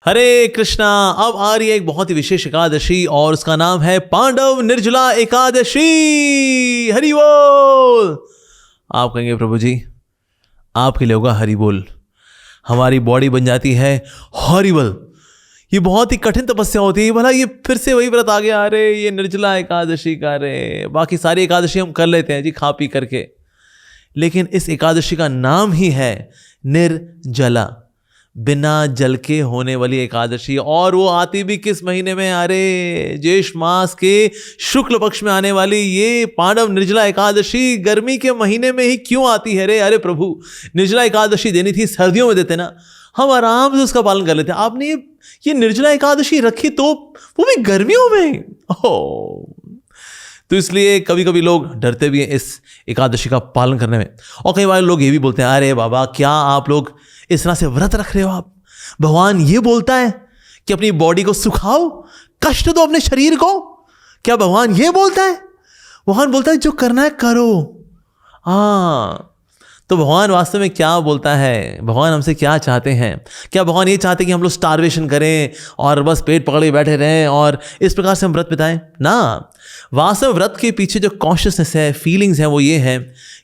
हरे कृष्णा। अब आ रही है एक बहुत ही विशेष एकादशी और उसका नाम है पांडव निर्जला एकादशी। हरि बोल। आप कहेंगे प्रभु जी आपके लिए होगा हरि बोल, हमारी बॉडी बन जाती है हॉरिबल। ये बहुत ही कठिन तपस्या होती है। भला ये फिर से वही व्रत आ गया, अरे ये निर्जला एकादशी का, अरे बाकी सारी एकादशी हम कर लेते हैं जी खा पी करके, लेकिन इस एकादशी का नाम ही है निर्जला, बिना जल के होने वाली एकादशी। और वो आती भी किस महीने में? अरे ज्येष्ठ मास के शुक्ल पक्ष में आने वाली ये पांडव निर्जला एकादशी गर्मी के महीने में ही क्यों आती है रे? अरे प्रभु, निर्जला एकादशी देनी थी सर्दियों में देते ना, हम आराम से उसका पालन कर लेते हैं। आपने ये निर्जला एकादशी रखी तो वो भी गर्मियों में। तो इसलिए कभी कभी लोग डरते भी हैं इस एकादशी का पालन करने में। और कई बार लोग ये भी बोलते हैं, अरे बाबा क्या आप लोग इस तरह से व्रत रख रहे हो? आप, भगवान ये बोलता है कि अपनी बॉडी को सुखाओ, कष्ट दो अपने शरीर को। क्या भगवान ये बोलता है? भगवान बोलता है जो करना है करो। हाँ, तो भगवान वास्तव में क्या बोलता है? भगवान हमसे क्या चाहते हैं? क्या भगवान ये चाहते हैं कि हम लोग स्टारवेशन करें और बस पेट पकड़ के बैठे रहें और इस प्रकार से हम व्रत बिताएं? ना, वास्तव व्रत के पीछे जो कॉन्शियसनेस है, फीलिंग्स हैं, वो ये है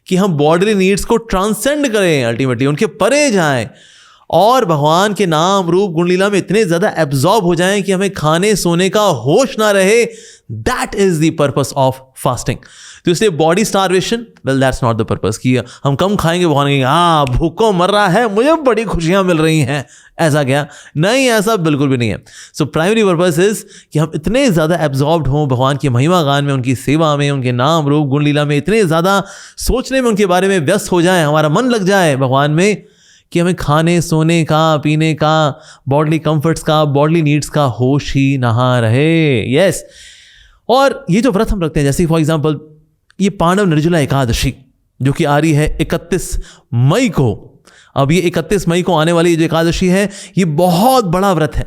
कि हम बॉडीली नीड्स को ट्रांसेंड करें, अल्टीमेटली उनके परे जाएं और भगवान के नाम रूप गुण लीला में इतने ज़्यादा एब्जॉर्ब हो जाएं कि हमें खाने सोने का होश ना रहे। That is the purpose of fasting. तो इसलिए body starvation, well that's not the purpose कि हम कम खाएंगे, भगवान कहेंगे हाँ भूखों मर रहा है, मुझे बड़ी खुशियां मिल रही हैं, ऐसा क्या? नहीं, ऐसा बिल्कुल भी नहीं है। सो प्राइमरी पर्पस इज कि हम इतने ज़्यादा एब्जॉर्ब्ड हों भगवान की महिमा गान में, उनकी सेवा में, उनके नाम रूप गुण लीला में इतने ज़्यादा सोचने में, उनके बारे में व्यस्त हो जाए, हमारा मन लग जाए भगवान में कि हमें खाने सोने का, पीने का, बॉडली कंफर्ट्स का, बॉडली नीड्स का होश ही ना रहे। यस। और ये जो व्रत हम रखते हैं, जैसे फॉर एग्जांपल ये पांडव निर्जला एकादशी जो कि आ रही है 31 मई को। अब ये 31 मई को आने वाली जो एकादशी है ये बहुत बड़ा व्रत है।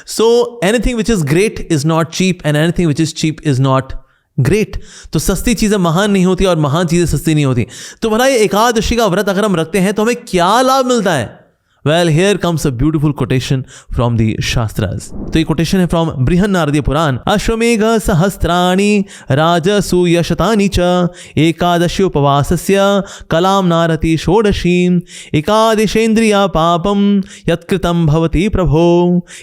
So anything which is great is not cheap and anything which is cheap is not great. तो सस्ती चीजें महान नहीं होती और महान चीजें सस्ती नहीं होती। तो भला ये एकादशी का व्रत अगर हम रखते हैं तो हमें क्या लाभ मिलता है? Well, here comes a beautiful quotation from the shastras. तो ये कोटेशन है फ्रॉम बृहन्नारदीय पुराण। अश्वमेघ सहस्त्राणि राजसूयशतानि च एकादशी उपवासस्य कलाम नारति षोडशीं एकादशेन्द्रिया पापम यत्कृतं भवति प्रभो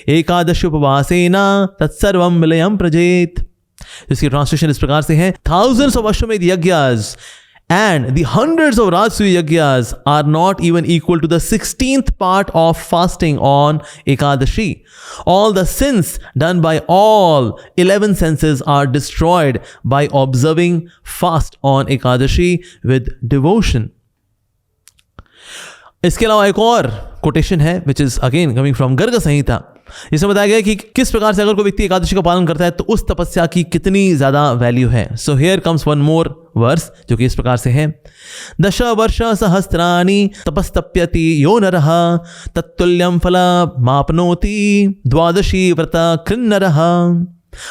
एकादशी उपवासेन तत्सर्वं विलयं प्रजेत। इसकी ट्रांसलेशन इस प्रकार से है, thousands of Ashwamedh yajnas and the hundreds of Rajasuya yajnas are not even equal to the 16th part of fasting on Ekadashi. All the sins done by all 11 senses are destroyed by observing fast on Ekadashi with devotion. इसके अलावा एक और quotation है which is again coming from Garg संहिता, जिसमें बताया गया कि किस प्रकार से अगर कोई व्यक्ति एकादशी का पालन करता है तो उस तपस्या की कितनी ज्यादा वैल्यू है। So here comes one more verse जो कि इस प्रकार से है, दश वर्ष सहस्त्राणि तपस्तप्यति यो नरः तत्तुल्यं फलमाप्नोति द्वादशी व्रत कृन्नरः।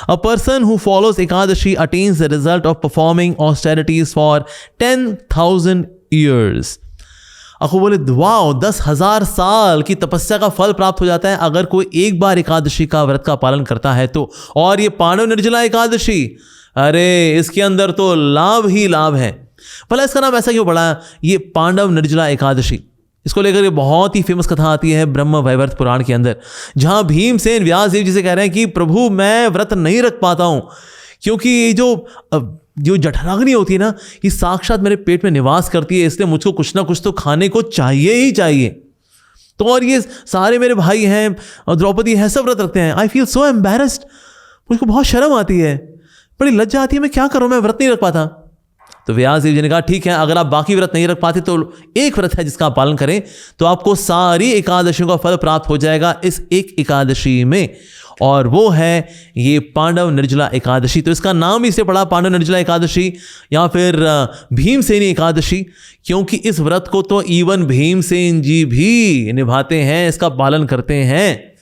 A person who follows Ekadashi attains the result of performing austerities for 10,000 years. अखो बोले वाओ, 10,000 साल की तपस्या का फल प्राप्त हो जाता है अगर कोई एक बार एकादशी का व्रत का पालन करता है तो। और ये पांडव निर्जला एकादशी, अरे इसके अंदर तो लाभ ही लाभ है। भला इसका नाम ऐसा क्यों पड़ा, ये पांडव निर्जला एकादशी? इसको लेकर ये बहुत ही फेमस कथा आती है ब्रह्म वैवर्त पुराण के अंदर, जहां भीमसेन व्यास देव जी से कह रहे हैं कि प्रभु मैं व्रत नहीं रख पाता हूं क्योंकि ये जो जठराग्नि होती है ना, ये साक्षात मेरे पेट में निवास करती है, इसलिए मुझको कुछ ना कुछ तो खाने को चाहिए ही चाहिए। तो और ये सारे मेरे भाई हैं और द्रौपदी है, सब व्रत रखते हैं। आई फील सो एम्बैरेस्ड, मुझको बहुत शर्म आती है, बड़ी लज्जा आती है, मैं क्या करूं, मैं व्रत नहीं रख पाता। तो व्यास देव जी ने कहा ठीक है, अगर आप बाकी व्रत नहीं रख पाते तो एक व्रत है जिसका आप पालन करें तो आपको सारी एकादशियों का फल प्राप्त हो जाएगा इस एक एकादशी में, और वो है ये पांडव निर्जला एकादशी। तो इसका नाम ही से पड़ा पांडव निर्जला एकादशी या फिर भीमसेनी एकादशी, क्योंकि इस व्रत को तो इवन भीमसेन जी भी निभाते हैं, इसका पालन करते हैं।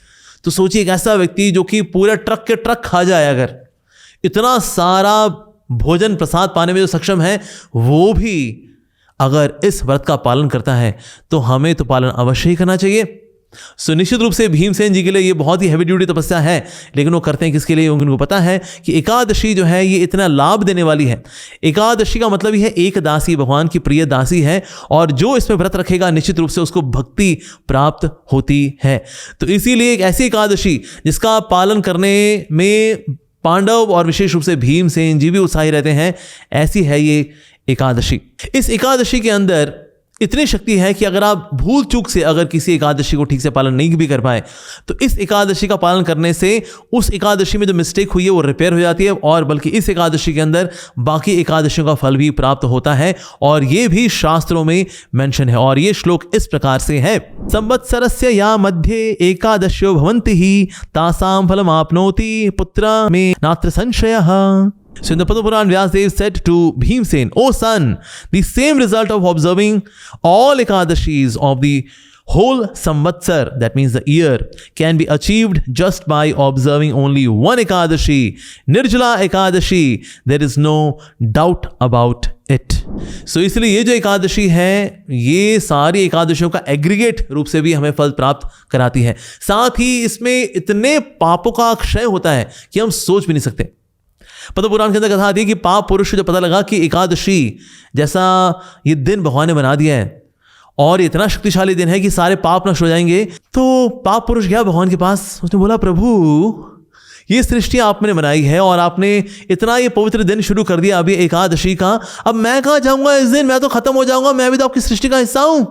तो सोचिए एक ऐसा व्यक्ति जो कि पूरे ट्रक के ट्रक खा जाए, अगर इतना सारा भोजन प्रसाद पाने में जो सक्षम है, वो भी अगर इस व्रत का पालन करता है तो हमें तो पालन अवश्य ही करना चाहिए। सो निश्चित रूप से भीमसेन जी के लिए ये बहुत ही हैवी ड्यूटी तपस्या है, लेकिन वो करते हैं किसके लिए? उनको पता है कि एकादशी जो है ये इतना लाभ देने वाली है। एकादशी का मतलब ही है एक दासी, भगवान की प्रिय दासी है, और जो इसमें व्रत रखेगा निश्चित रूप से उसको भक्ति प्राप्त होती है। तो इसीलिए एक ऐसी एकादशी जिसका पालन करने में पांडव और विशेष रूप से भीमसेन जी भी उत्साही रहते हैं, ऐसी है ये एकादशी। इस एकादशी के अंदर इतनी शक्ति है कि अगर आप भूल चूक से अगर किसी एकादशी को ठीक से पालन नहीं भी कर पाए, तो इस एकादशी का पालन करने से उस एकादशी में जो मिस्टेक हुई है वो रिपेयर हो जाती है, और बल्कि इस एकादशी के अंदर बाकी एकादशियों का फल भी प्राप्त होता है, और ये भी शास्त्रों में मेंशन है। और ये श्लोक इस प्रकार से है, संवत्सरस्य या मध्ये एकादश्यो भवन्ति ही तासाम फलम आपनोति पुत्र में नात्र संशयः। So in the Padma Puran, Vyasadeva said to Bhimsen, "O son, the same result of observing all Ekadashis of the whole Samvatsar, that means the year, can be achieved just by observing only one Ekadashi, Nirjala Ekadashi. There is no doubt about it." So इसलिए ये जो एकादशी है, ये सारी एकादशियों का aggregate रूप से भी हमें फल प्राप्त कराती है। साथ ही इसमें इतने पापों का क्षय होता है कि हम सोच भी नहीं सकते। पद्म पुराण के अंदर कथा आती है कि पाप पुरुष को जब पता लगा कि एकादशी जैसा ये दिन भगवान ने बना दिया है और इतना शक्तिशाली दिन है कि सारे पाप नष्ट हो जाएंगे, तो पाप पुरुष गया भगवान के पास। उसने बोला, प्रभु ये सृष्टि आपने बनाई है और आपने इतना ये पवित्र दिन शुरू कर दिया अभी एकादशी का, अब मैं कहाँ जाऊंगा इस दिन? मैं तो खत्म हो जाऊंगा, मैं भी तो आपकी सृष्टि का हिस्सा हूं,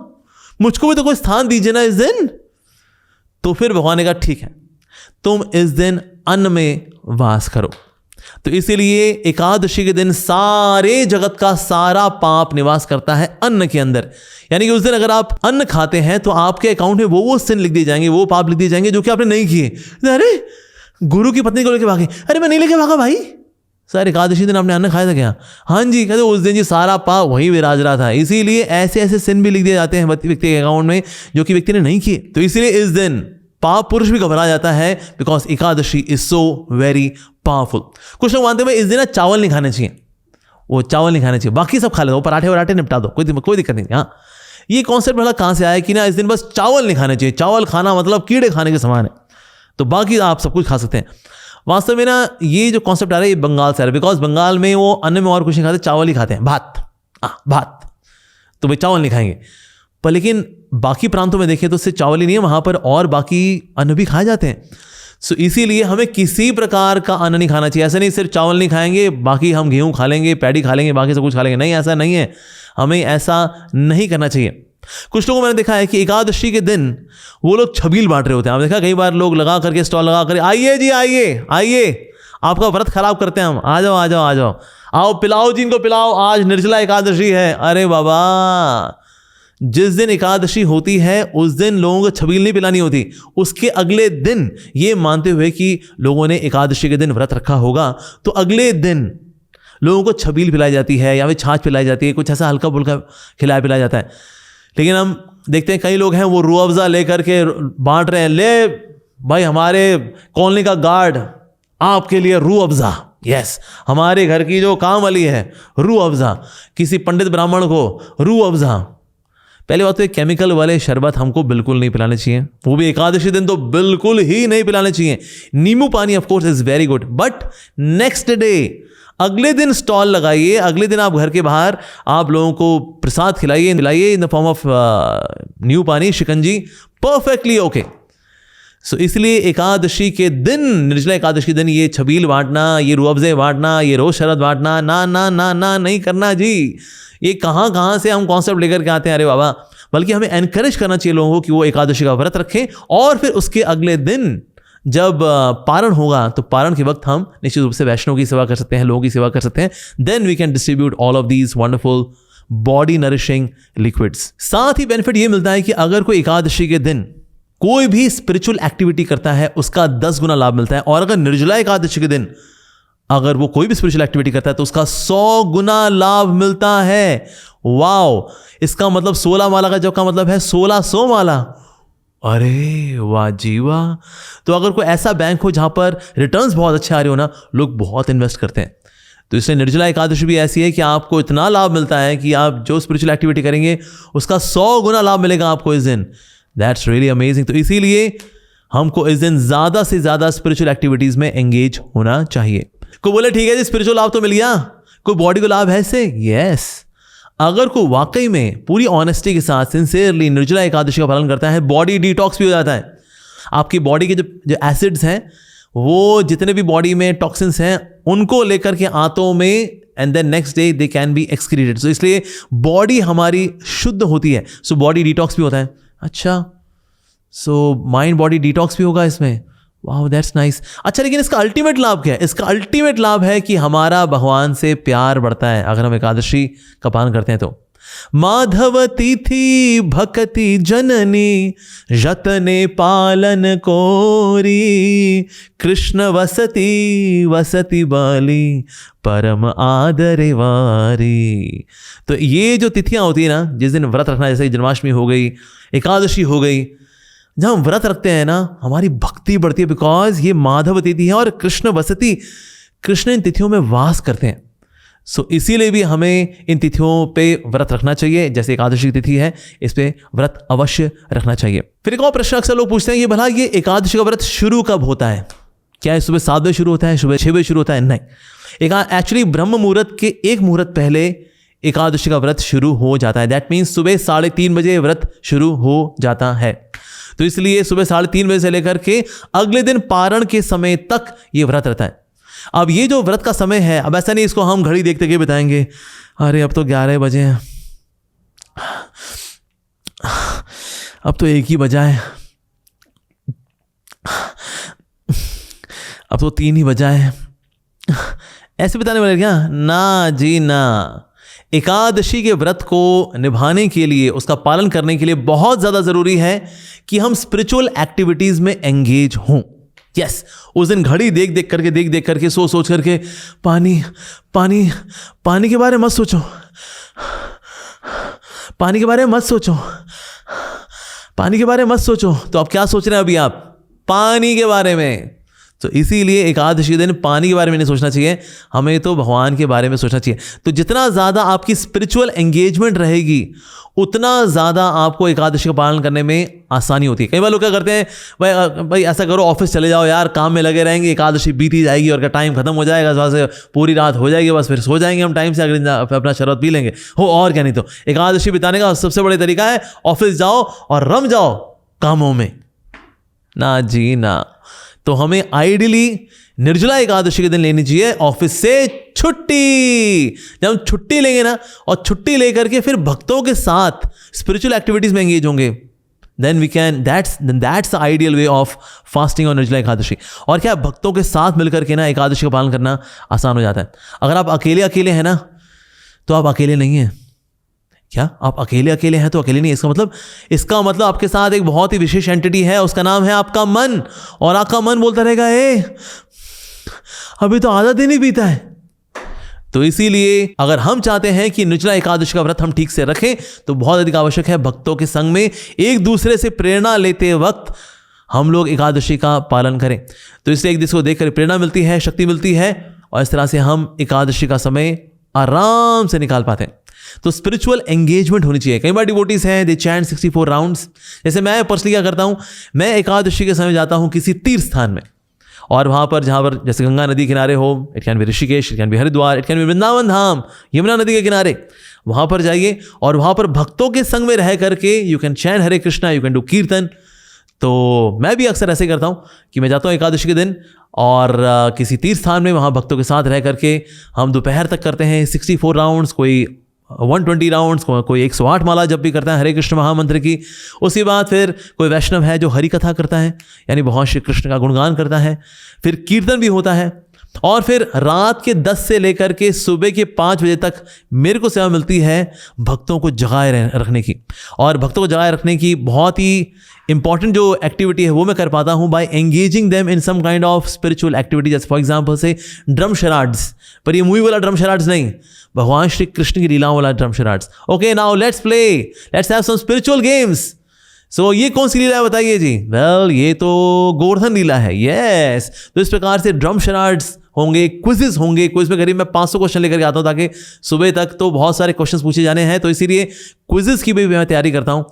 मुझको भी तो कोई स्थान दीजिए ना इस दिन। तो फिर भगवान ने कहा, ठीक है, तुम इस दिन अन्न में वास करो। तो इसीलिए एकादशी के दिन सारे जगत का सारा पाप निवास करता है अन्न के अंदर। यानी कि उस दिन अगर आप अन्न खाते हैं तो आपके अकाउंट में वो सिन लिख दिए जाएंगे, वो पाप लिख दिए जाएंगे जो कि आपने नहीं किए। अरे गुरु की पत्नी को लेके भागे, अरे मैं नहीं लेके भागा भाई, सर एकादशी दिन आपने अन्न खाया था क्या? हाँ जी, कहते उस दिन जी सारा पाप वही विराज रहा था। इसीलिए ऐसे ऐसे सिन भी लिख दिए जाते हैं व्यक्ति के अकाउंट में जो कि व्यक्ति ने नहीं किए। तो इसीलिए इस दिन पाप पुरुष भी घबरा जाता है, because Ekadashi is so very powerful. कुछ लोग मानते हैं इस दिन चावल नहीं खाने चाहिए, वो चावल नहीं खाने चाहिए, बाकी सब खा लो, पराठे वराठे निपटा दो, कोई दिक्कत नहीं। हाँ, ये कॉन्सेप्ट भला कहाँ से आया कि ना इस दिन बस चावल नहीं खाने चाहिए, चावल खाना मतलब कीड़े खाने के समान है, तो बाकी आप सब कुछ खा सकते हैं। वास्तव में ना ये जो कॉन्सेप्ट आ रहा है ये बंगाल से आ रहा है, बिकॉज बंगाल में वो अन्न में और कुछ नहीं खाते, चावल ही खाते हैं, भात, तो भाई चावल नहीं खाएंगे। पर लेकिन बाकी प्रांतों में देखें तो सिर्फ चावल ही नहीं है, वहां पर और बाकी अन्न भी खाए जाते हैं। सो इसीलिए हमें किसी प्रकार का अन्न नहीं खाना चाहिए। ऐसा नहीं सिर्फ चावल नहीं खाएंगे, बाकी हम गेहूं खा लेंगे, पैडी खा लेंगे, बाकी सब कुछ खा लेंगे, नहीं, ऐसा नहीं है, हमें ऐसा नहीं करना चाहिए। कुछ लोगों को मैंने देखा है कि एकादशी के दिन वो लोग छबील बांट रहे होते हैं। आपने देखा कई बार लोग लगा करके स्टॉल लगा कर, आइए जी आइए, आपका व्रत खराब करते हैं हम, आ जाओ, आओ पिलाओ जी, इनको पिलाओ, आज निर्जला एकादशी है। अरे बाबा, जिस दिन एकादशी होती है उस दिन लोगों को छबील नहीं पिलानी होती, उसके अगले दिन ये मानते हुए कि लोगों ने एकादशी के दिन व्रत रखा होगा, तो अगले दिन लोगों को छबील पिलाई जाती है या फिर छाछ पिलाई जाती है, कुछ ऐसा हल्का फुल्का खिलाया पिलाया जाता है। लेकिन हम देखते हैं कई लोग हैं वो रूह अफ़ज़ा लेकर के बांट रहे हैं, ले भाई हमारे कॉलोनी का गार्ड आपके लिए रूह अफ़ज़ा, यस, हमारे घर की जो काम वाली है रूह अफ़ज़ा, किसी पंडित ब्राह्मण को रूह अफ़ज़ा। पहले बात तो ये केमिकल वाले शरबत हमको बिल्कुल नहीं पिलाने चाहिए, वो भी एकादशी दिन तो बिल्कुल ही नहीं पिलाने चाहिए। नींबू पानी of course is very good, but next day, अगले दिन स्टॉल लगाइए, अगले दिन आप घर के बाहर आप लोगों को प्रसाद खिलाइए इन द फॉर्म ऑफ नींबू पानी, शिकंजी, परफेक्टली ओके। सो इसलिए एकादशी के दिन, निर्जला एकादशी के दिन ये छबील बांटना, ये रूह अफ़ज़े बांटना, ये रोज शरबत बांटना, ना नहीं करना जी। ये कहाँ से हम कॉन्सेप्ट लेकर के आते हैं, अरे बाबा। बल्कि हमें एनकरेज करना चाहिए लोगों को कि वो एकादशी का व्रत रखें, और फिर उसके अगले दिन जब पारण होगा तो पारण के वक्त हम निश्चित रूप से वैष्णव की सेवा कर सकते हैं, लोगों की सेवा कर सकते हैं। Then we can distribute all of these wonderful body nourishing liquids. साथ ही बेनिफिट ये मिलता है कि अगर कोई एकादशी के दिन कोई भी स्पिरिचुअल एक्टिविटी करता है उसका 10 गुना लाभ मिलता है, और अगर निर्जला एकादशी के दिन अगर वो कोई भी स्पिरिचुअल एक्टिविटी करता है तो उसका 100 गुना लाभ मिलता है। वाओ, इसका मतलब 16 माला का जो का मतलब है 1600 माला। अरे वाह जी वाह। तो अगर कोई ऐसा बैंक हो जहां पर रिटर्न्स बहुत अच्छे आ रहे हो ना, लोग बहुत इन्वेस्ट करते हैं। तो इसलिए निर्जला एकादशी भी ऐसी है कि आपको इतना लाभ मिलता है कि आप जो स्पिरिचुअल एक्टिविटी करेंगे उसका 100 गुना लाभ मिलेगा आपको इस दिन। That's really amazing. तो इसीलिए हमको इस दिन ज़्यादा से ज़्यादा स्पिरिचुअल एक्टिविटीज़ में एंगेज होना चाहिए। कोई बोले ठीक है जी स्पिरिचुअल लाभ तो मिल गया, कोई बॉडी को लाभ है इससे? यस, अगर कोई वाकई में पूरी ऑनेस्टी के साथ सिंसियरली निर्जला एकादशी का पालन करता है, बॉडी डिटॉक्स भी हो जाता है। आपकी बॉडी के जो एसिड्स हैं, वो जितने भी बॉडी में टॉक्सिन्स हैं, उनको लेकर के आंतों में and then next day they can be excreted. So इसलिए बॉडी हमारी शुद्ध होती है, सो बॉडी डिटॉक्स भी होता है। अच्छा, सो माइंड बॉडी डिटॉक्स भी होगा इसमें। वाह, दैट्स नाइस। अच्छा, लेकिन इसका अल्टीमेट लाभ क्या है? इसका अल्टीमेट लाभ है कि हमारा भगवान से प्यार बढ़ता है अगर हम एकादशी का पालन करते हैं तो। माधव तिथि भक्ति जननी जतने पालन कोरी, कृष्ण वसती वसती बाली परम आदरे वारी। तो ये जो तिथियां होती है ना, जिस दिन व्रत रखना, जैसे जन्माष्टमी हो गई, एकादशी हो गई, जब हम व्रत रखते हैं ना, हमारी भक्ति बढ़ती है, बिकॉज ये माधव तिथि है और कृष्ण वसती, कृष्ण इन तिथियों में वास करते हैं। सो इसीलिए भी हमें इन तिथियों पे व्रत रखना चाहिए। जैसे एकादशी की तिथि है, इस पे व्रत अवश्य रखना चाहिए। फिर एक और प्रश्न अक्सर लोग पूछते हैं, ये भला ये एकादशी का व्रत शुरू कब होता है? क्या है सुबह 7 बजे शुरू होता है, सुबह 6 बजे शुरू होता है? नहीं, एक्चुअली ब्रह्म मुहूर्त के 1 मुहूर्त पहले एकादशी का व्रत शुरू हो जाता है। दैट मीन्स सुबह 3:30 बजे व्रत शुरू हो जाता है। तो इसलिए सुबह 3:30 बजे से लेकर के अगले दिन पारण के समय तक ये व्रत रहता है। अब ये जो व्रत का समय है, अब ऐसा नहीं इसको हम घड़ी देखते के बताएंगे, अरे अब तो 11 बजे हैं, अब तो 1 ही बजा है, अब तो 3 ही बजा है, ऐसे बताने वाले क्या? ना जी ना। एकादशी के व्रत को निभाने के लिए, उसका पालन करने के लिए बहुत ज़्यादा ज़रूरी है कि हम स्पिरिचुअल एक्टिविटीज़ में एंगेज हों। यस, उस दिन घड़ी देख करके सोच करके पानी पानी पानी के बारे में मत सोचो, पानी के बारे में मत सोचो, पानी के बारे में मत सोचो। तो अब क्या सोच रहे हैं अभी आप? पानी के बारे में। तो इसीलिए एकादशी दिन पानी के बारे में नहीं सोचना चाहिए, हमें तो भगवान के बारे में सोचना चाहिए। तो जितना ज़्यादा आपकी स्पिरिचुअल एंगेजमेंट रहेगी, उतना ज़्यादा आपको एकादशी का पालन करने में आसानी होती है। कई बार लोग क्या करते हैं, भाई ऐसा करो, ऑफिस चले जाओ यार, काम में लगे रहेंगे, एकादशी बीती जाएगी और क्या टाइम खत्म हो जाएगा, सुबह से पूरी रात हो जाएगी, बस फिर सो जाएंगे हम टाइम से, अगले दिन अपना शरबत पी लेंगे हो, और क्या। नहीं तो एकादशी बिताने का सबसे बड़ा तरीका है ऑफिस जाओ और रम जाओ कामों में। ना जी ना। तो हमें आइडियली निर्जला एकादशी के दिन लेनी चाहिए ऑफिस से छुट्टी। जब हम छुट्टी लेंगे ना, और छुट्टी लेकर के फिर भक्तों के साथ स्पिरिचुअल एक्टिविटीज में एंगेज होंगे, then we can, that's the ideal way of fasting और निर्जला एकादशी। और क्या, भक्तों के साथ मिलकर के ना एकादशी का पालन करना आसान हो जाता है। अगर आप अकेले हैं ना, तो आप अकेले नहीं हैं। क्या आप अकेले हैं तो अकेले नहीं, इसका मतलब आपके साथ एक बहुत ही विशेष एंटिटी है, उसका नाम है आपका मन। और आपका मन बोलता रहेगा, अभी तो आधा दिन ही बीता है। तो इसीलिए अगर हम चाहते हैं कि निर्जला एकादशी का व्रत हम ठीक से रखें, तो बहुत अधिक आवश्यक है भक्तों के संग में एक दूसरे से प्रेरणा लेते वक्त हम लोग एकादशी का पालन करें। तो इससे एक दूसरे को देखकर प्रेरणा मिलती है, शक्ति मिलती है, और इस तरह से हम एकादशी का समय आराम से निकाल पाते हैं। तो स्पिरिचुअल एंगेजमेंट होनी चाहिए। कई बार डिवोटीज हैं, दे चैंट 64 राउंड्स। जैसे मैं पर्सनली क्या करता हूँ, मैं एकादशी के समय जाता हूँ किसी तीर्थ स्थान में, और वहाँ पर जहाँ पर जैसे गंगा नदी किनारे हो, it can be Rishikesh, it can be Haridwar, it can be Vrindavan Dham, Yamuna नदी के किनारे, वहाँ पर जाइए और वहाँ पर भक्तों के संग में रह करके you can chain Hare Krishna, you can do कीर्तन। तो मैं भी अक्सर ऐसे करता हूँ कि मैं जाता हूँ एकादशी के दिन और किसी तीर्थ स्थान में, वहाँ भक्तों के साथ रह करके हम दोपहर तक करते हैं 64 राउंड्स, कोई 120 राउंड्स, कोई 108 माला जब भी करता है हरे कृष्ण महामंत्र की। उसके बाद फिर कोई वैष्णव है जो हरि कथा करता है, यानी भगवान श्री कृष्ण का गुणगान करता है। फिर कीर्तन भी होता है, और फिर रात के 10 से लेकर के सुबह के 5 बजे तक मेरे को सेवा मिलती है भक्तों को जगाए रखने की। और भक्तों को जगाए रखने की बहुत ही इंपॉर्टेंट जो एक्टिविटी है वो मैं कर पाता हूँ by engaging them in some kind of spiritual activity. जैसे फॉर एग्जाम्पल से ड्रम शराड्स, पर ये मूवी वाला ड्रम शराड्स नहीं, भगवान श्री कृष्ण की लीलाओं वाला ड्रम charades. Okay, now let's play, let's have some spiritual games. So ये कौन सी लीला है बताइए जी? वेल, ये तो गोवर्धन लीला है। यस, तो इस प्रकार से ड्रम शराड्स होंगे, क्विज़ेस होंगे। क्विज में करीब मैं 500 क्वेश्चन लेकर के आता हूँ, ताकि सुबह तक तो बहुत सारे क्वेश्चन पूछे जाने हैं, तो इसीलिए क्विज़ेस की भी मैं तैयारी करता हूँ।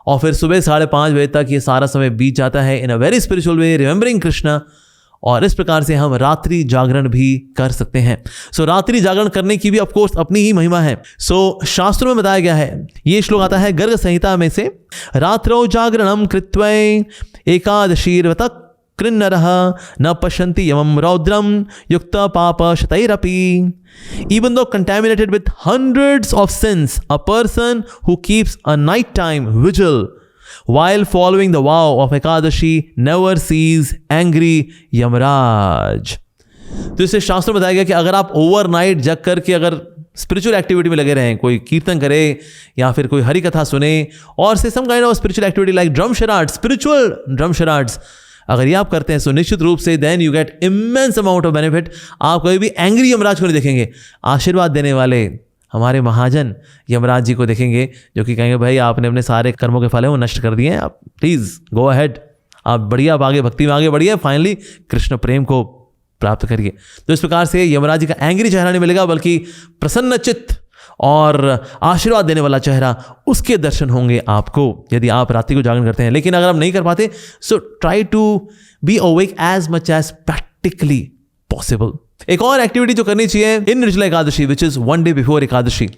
और फिर सुबह 5:30 बजे तक ये सारा समय बीत जाता है in a very spiritual way, remembering Krishna. और इस प्रकार से हम रात्रि जागरण भी कर सकते हैं। सो रात्रि जागरण करने की भी ऑफकोर्स अपनी ही महिमा है। सो शास्त्रों में बताया गया है, ये श्लोक आता है गर्ग संहिता में से, रात्रौ जागरणम कृत्वै एकादशीर्व्रत कृन्नरः न पश्यन्ति यमं रौद्रम युक्त पाप शतैरपि। Even though contaminated with hundreds of sins, a person who keeps a nighttime vigil while following the vow of Ekadashi never sees angry Yamaraj. तो इससे शास्त्र में बताया गया कि अगर आप ओवरनाइट जग करके अगर स्पिरिचुअल एक्टिविटी में लगे रहें, कोई कीर्तन करे या फिर कोई हरि कथा सुने और से some kind of spiritual activity like drum charades, spiritual drum charades, अगर ये आप करते हैं तो निश्चित रूप से then you get immense amount of benefit. आप कभी भी एंग्री यमराज को नहीं देखेंगे, आशीर्वाद देने वाले हमारे महाजन यमराज जी को देखेंगे, जो कि कहेंगे भाई आपने अपने सारे कर्मों के फल हैं वो नष्ट कर दिए हैं, आप प्लीज गो अहेड, आप बढ़िया, आप आगे भक्ति में आगे बढ़िए, फाइनली कृष्ण प्रेम को प्राप्त करिए। तो इस प्रकार से यमराज जी का एंग्री चेहरा नहीं मिलेगा, बल्कि प्रसन्न चित्त और आशीर्वाद देने वाला चेहरा, उसके दर्शन होंगे आपको यदि आप रात्रि को जागरण करते हैं। लेकिन अगर आप नहीं कर पाते, so try to be awake as much as practically possible. एक और एक्टिविटी जो करनी चाहिए in Nirjala Ekadashi, which is 1 day before Ekadashi,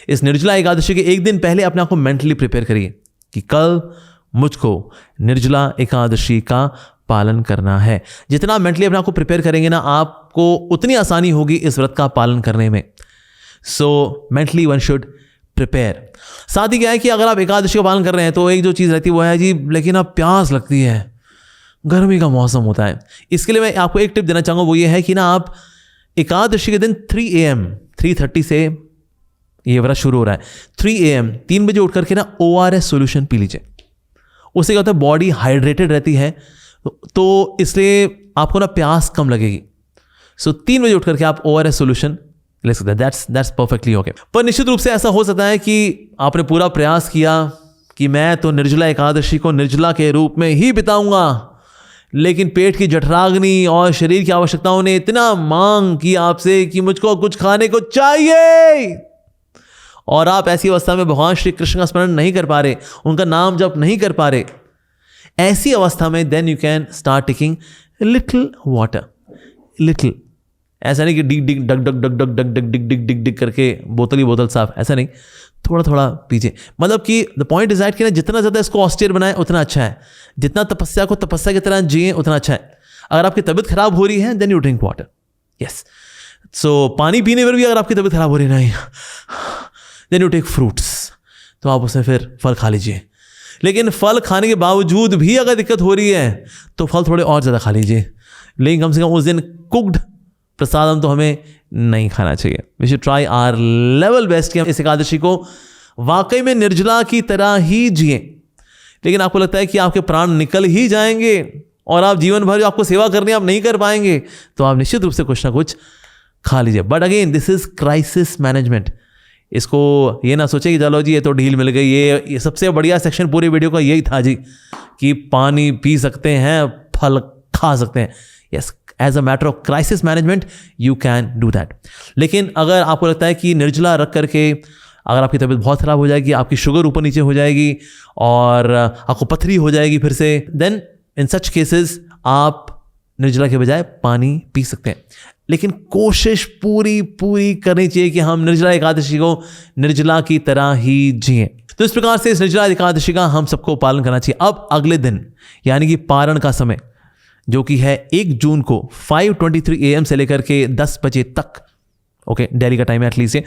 इस निर्जला एकादशी के एक दिन पहले अपने आप को मेंटली प्रिपेयर करिए कि कल मुझको निर्जला एकादशी का पालन करना है। जितना मेंटली अपने आप को प्रिपेयर करेंगे ना, आपको उतनी आसानी होगी इस व्रत का पालन करने में। सो मेंटली वन शुड प्रिपेयर। साथ ही क्या है कि अगर आप एकादशी का पालन कर रहे हैं तो एक जो चीज़ रहती है वो है जी, लेकिन अब प्यास लगती है, गर्मी का मौसम होता है। इसके लिए मैं आपको एक टिप देना चाहूँगा, वो ये है कि ना आप एकादशी के दिन 3 AM 3:30 से ये व्रत शुरू हो रहा है, 3 AM 3 बजे उठ करके ना ORS सोल्यूशन पी लीजिए। उससे क्या होता है, बॉडी हाइड्रेटेड रहती है, तो इसलिए आपको ना प्यास कम लगेगी। सो 3 बजे उठ करके आप ORS सोल्यूशन ले सकते हैं, दैट्स परफेक्टली ओके। पर निश्चित रूप से ऐसा हो सकता है कि आपने पूरा प्रयास किया कि मैं तो निर्जला एकादशी को निर्जला के रूप में ही बिताऊंगा, लेकिन पेट की जठराग्नि और शरीर की आवश्यकताओं ने इतना मांग की आपसे कि मुझको कुछ खाने को चाहिए, और आप ऐसी अवस्था में भगवान श्री कृष्ण का स्मरण नहीं कर पा रहे, उनका नाम जप नहीं कर पा रहे, ऐसी अवस्था में then you can start taking little water, little, ऐसा नहीं कि डिग डिग डग डग डग डग डग डग डिग डिग डिग डिग करके बोतल ही बोतल साफ, ऐसा नहीं, थोड़ा थोड़ा पीजिए। मतलब कि द पॉइंट इज दैट कि ना जितना ज़्यादा इसको ऑस्टियर बनाए उतना अच्छा है, जितना तपस्या को तपस्या की तरह जिए उतना अच्छा है। अगर आपकी तबीयत खराब हो रही है then you drink water, yes. So पानी पीने पर भी अगर आपकी तबीयत खराब हो रही नहीं, देन यू टेक फ्रूट्स, तो आप उसमें फिर फल खा लीजिए। लेकिन फल खाने के बावजूद भी अगर दिक्कत हो रही है तो फल थोड़े और ज़्यादा खा लीजिए, लेकिन कम से कम उस दिन कुक्ड प्रसादम तो हमें नहीं खाना चाहिए। We should try our level best कि हम इस एकादशी को वाकई में निर्जला की तरह ही जिए। लेकिन आपको लगता है कि आपके प्राण निकल ही जाएंगे और आप जीवन भर जो आपको सेवा करनी आप नहीं कर पाएंगे, तो आप निश्चित रूप से कुछ ना कुछ खा लीजिए। But again this is crisis management. इसको ये ना सोचे कि चलो जी ये तो ढील मिल गई, ये सबसे बढ़िया सेक्शन पूरी वीडियो का यही था जी कि पानी पी सकते हैं, फल खा सकते हैं। Yes, as a matter of crisis management you can do that. लेकिन अगर आपको लगता है कि निर्जला रख करके अगर आपकी तबीयत बहुत ख़राब हो जाएगी, आपकी शुगर ऊपर नीचे हो जाएगी और आपको पथरी हो जाएगी फिर से, देन इन सच केसेस आप निर्जला के बजाय पानी पी सकते हैं। लेकिन कोशिश पूरी करनी चाहिए कि हम निर्जला एकादशी को निर्जला की तरह ही जिएं। तो इस प्रकार से इस निर्जला एकादशी का हम सबको पालन करना चाहिए। अब अगले दिन यानी कि पारण का समय जो कि है 1 जून को 5:23 AM से लेकर के 10 बजे तक, ओके, दिल्ली का टाइम है एटलीस्ट।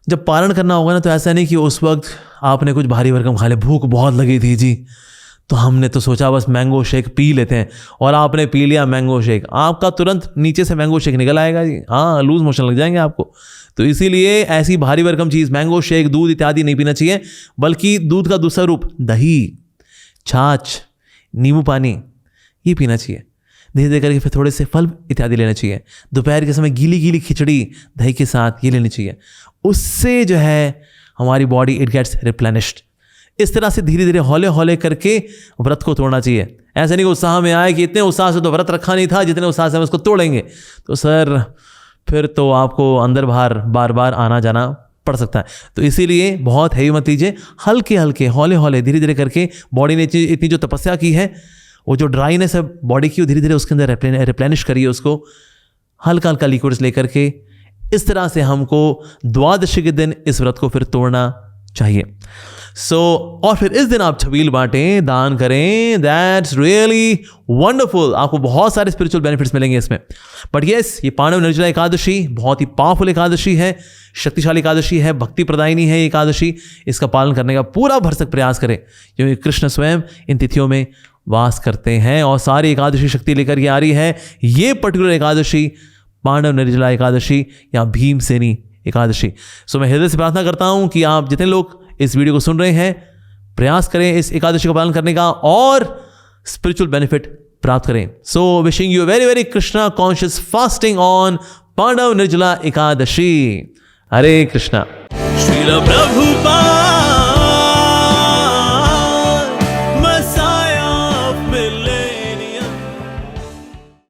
जब पारण करना होगा ना तो ऐसा नहीं कि उस वक्त आपने कुछ भारी भरकम खा लिया, भूख बहुत लगी थी जी, तो हमने तो सोचा बस मैंगो शेक पी लेते हैं, और आपने पी लिया मैंगो शेक, आपका तुरंत नीचे से मैंगो शेक निकल आएगा जी, हाँ, लूज मोशन लग जाएंगे आपको। तो इसीलिए ऐसी भारी भरकम चीज़ मैंगो शेक, दूध इत्यादि नहीं पीना चाहिए, बल्कि दूध का दूसरा रूप दही, छाछ, नींबू पानी ये पीना चाहिए। धीरे धीरे करके फिर थोड़े से फल इत्यादि लेना चाहिए। दोपहर के समय गीली खिचड़ी दही के साथ ये लेनी चाहिए। उससे जो है हमारी बॉडी इट गेट्स रिप्लेनिश्ड। इस तरह से धीरे धीरे हौले हौले करके व्रत को तोड़ना चाहिए। ऐसा नहीं कि उत्साह में आए कि इतने उत्साह से तो व्रत रखा नहीं था, जितने उत्साह से हम उसको तोड़ेंगे, तो सर फिर तो आपको अंदर बाहर बार बार आना जाना पड़ सकता है। तो इसीलिए बहुत हैवी मत लीजिए, हल्के हल्के हौले हौले धीरे धीरे करके बॉडी ने इतनी जो तपस्या की है, वो जो ड्राइनेस है बॉडी की, वो धीरे धीरे उसके अंदर रिप्लेनिश करिए उसको, हल्का हल्का लिक्विड्स लेकर के। इस तरह से हमको द्वादशी के दिन इस व्रत को फिर तोड़ना चाहिए। और फिर इस दिन आप छबील बांटें, दान करें। That's really wonderful. आपको बहुत सारे स्पिरिचुअल बेनिफिट्स मिलेंगे इसमें। बट यस, ये पांडव निर्जला एकादशी बहुत ही पावरफुल एकादशी है, शक्तिशाली एकादशी है, भक्ति प्रदायिनी है ये एकादशी। इसका पालन करने का पूरा भरसक प्रयास करें, क्योंकि कृष्ण स्वयं इन तिथियों में वास करते हैं और सारी एकादशी शक्ति लेकर के आ रही है। ये पर्टिकुलर एकादशी पांडव निर्जला एकादशी या भीमसेनी एकादशी। सो मैं हृदय से प्रार्थना करता हूं कि आप जितने लोग इस वीडियो को सुन रहे हैं, प्रयास करें इस एकादशी का पालन करने का और स्पिरिचुअल बेनिफिट प्राप्त करें। So wishing you very very Krishna conscious fasting on Pandava Nirjala Ekadashi. Hare Krishna. Srila Prabhupada.